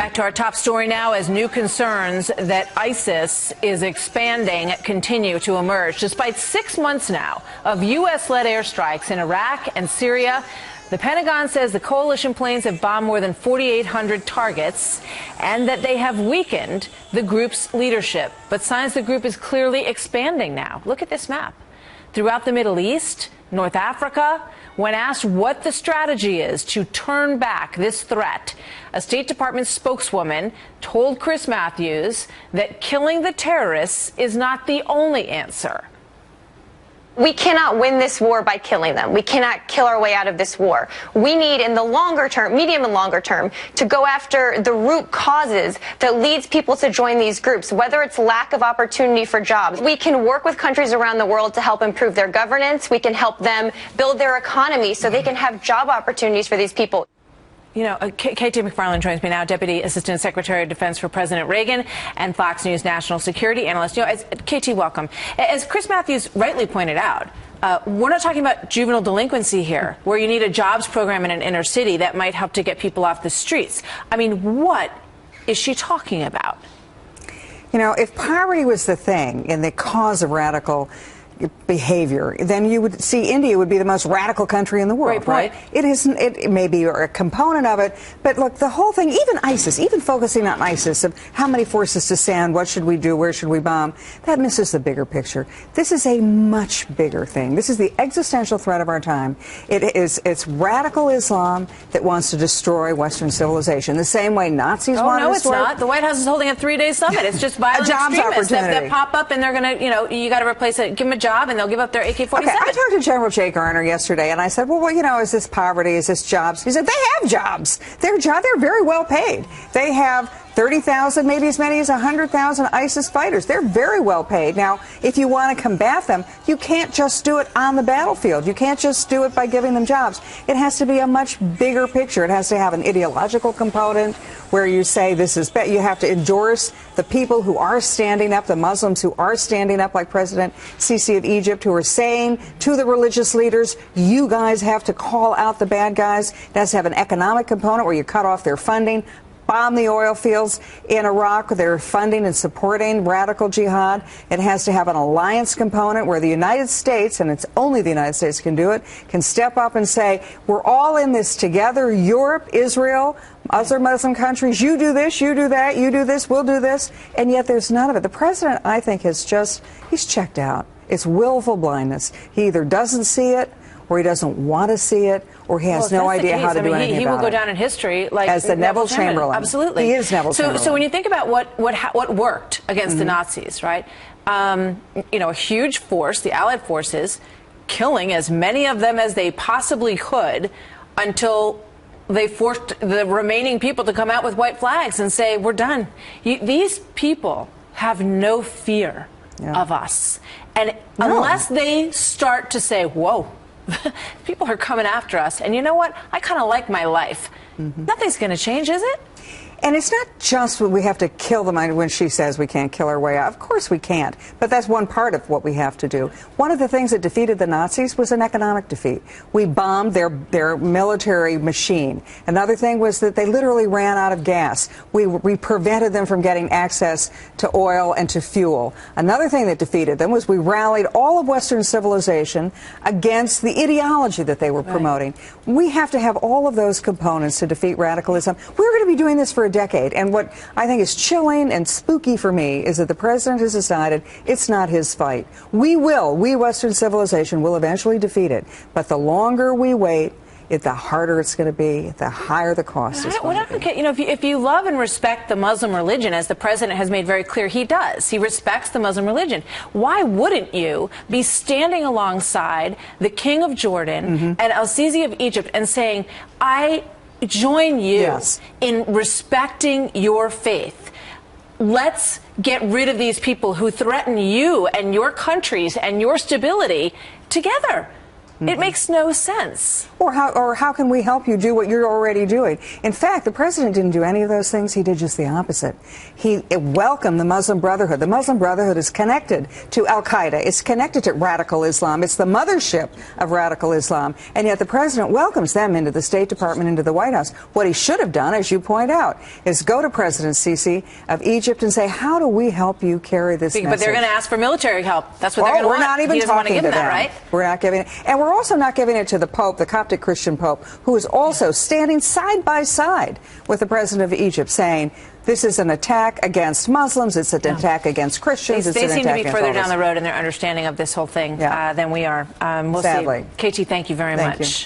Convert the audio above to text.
Back to our top story now, as new concerns that ISIS is expanding continue to emerge. Despite 6 months now of U.S.-led airstrikes in Iraq and Syria, the Pentagon says the coalition planes have bombed more than 4,800 targets and that they have weakened the group's leadership. But signs the group is clearly expanding now. Look at this map. Throughout the Middle East, North Africa, when asked what the strategy is to turn back this threat, a State Department spokeswoman told Chris Matthews that killing the terrorists is not the only answer. We cannot win this war by killing them. We cannot kill our way out of this war. We need, in the longer term, medium and longer term, to go after the root causes that leads people to join these groups, whether it's lack of opportunity for jobs. We can work with countries around the world to help improve their governance. We can help them build their economy so they can have job opportunities for these people. You know, K.T. McFarland joins me now, Deputy Assistant Secretary of Defense for President Reagan and Fox News national security analyst. You know, K.T., welcome. As Chris Matthews rightly pointed out, we're not talking about juvenile delinquency here, where you need a jobs program in an inner city that might help to get people off the streets. I mean, what is she talking about? You know, if poverty was the thing and the cause of radical behavior, then you would see India would be the most radical country in the world, right? It isn't. It may be a component of it, but look, the whole thing, even ISIS, even focusing on ISIS, of how many forces to send, what should we do, where should we bomb, that misses the bigger picture. This is a much bigger thing. This is the existential threat of our time. It's radical Islam that wants to destroy Western civilization, the same way Nazis want to destroy. No, it's not. The White House is holding a 3-day summit. It's just violent extremists that pop up, and they're going to, you know, you got to replace it, give them a job, and they'll give up their AK-47. Okay, I talked to General Jay Garner yesterday, and I said, well, you know, is this poverty? Is this jobs? He said, they have jobs. They're very well paid. They have 30,000, maybe as many as 100,000 ISIS fighters. They're very well paid. Now, if you want to combat them, you can't just do it on the battlefield. You can't just do it by giving them jobs. It has to be a much bigger picture. It has to have an ideological component where you say this is you have to endorse the people who are standing up, the Muslims who are standing up, like President Sisi of Egypt, who are saying to the religious leaders, you guys have to call out the bad guys. It has to have an economic component where you cut off their funding, bomb the oil fields in Iraq. They're funding and supporting radical jihad. It has to have an alliance component where the United States, and it's only the United States can do it, can step up and say, we're all in this together. Europe, Israel, other Muslim countries, you do this, you do that, you do this, we'll do this. And yet there's none of it. The president, I think, he's checked out. It's willful blindness. He either doesn't see it, or he doesn't want to see it, or he has no idea how to do anything about it. He will go down in history like as the Neville Chamberlain. Absolutely, he is Neville Chamberlain. So when you think about what worked against the Nazis, right? You know, a huge force, the Allied forces, killing as many of them as they possibly could, until they forced the remaining people to come out with white flags and say, "We're done." These people have no fear of us, and unless they start to say, "Whoa." People are coming after us, and you know what? I kind of like my life. Nothing's going to change, is it? And it's not just when we have to kill them when she says we can't kill our way out. Of course we can't. But that's one part of what we have to do. One of the things that defeated the Nazis was an economic defeat. We bombed their military machine. Another thing was that they literally ran out of gas. We prevented them from getting access to oil and to fuel. Another thing that defeated them was we rallied all of Western civilization against the ideology that they were promoting. We have to have all of those components to defeat radicalism. We're going to be doing this for a decade, and what I think is chilling and spooky for me is that the president has decided it's not his fight. We Western civilization will eventually defeat it, but the longer we wait, the harder it's going to be, the higher the cost is going to be. You know, if you love and respect the Muslim religion, as the president has made very clear he does, he respects the Muslim religion, why wouldn't you be standing alongside the King of Jordan and Al-Sisi of Egypt and saying, I join you in respecting your faith. Let's get rid of these people who threaten you and your countries and your stability together. It makes no sense. Or how can we help you do what you're already doing? In fact, the president didn't do any of those things. He did just the opposite. He welcomed the Muslim Brotherhood. The Muslim Brotherhood is connected to Al-Qaeda. It's connected to radical Islam. It's the mothership of radical Islam. And yet the president welcomes them into the State Department, into the White House. What he should have done, as you point out, is go to President Sisi of Egypt and say, how do we help you carry this message? But they're going to ask for military help. That's what they're going to want. We're not even talking to them. Right? We're not giving it. And we're also not giving it to the Pope, the Coptic Christian Pope, who is also standing side by side with the president of Egypt, saying this is an attack against Muslims, it's an attack against Christians. They seem to be further down the road in their understanding of this whole thing than we are. We'll Sadly. see. KT, thank you very much.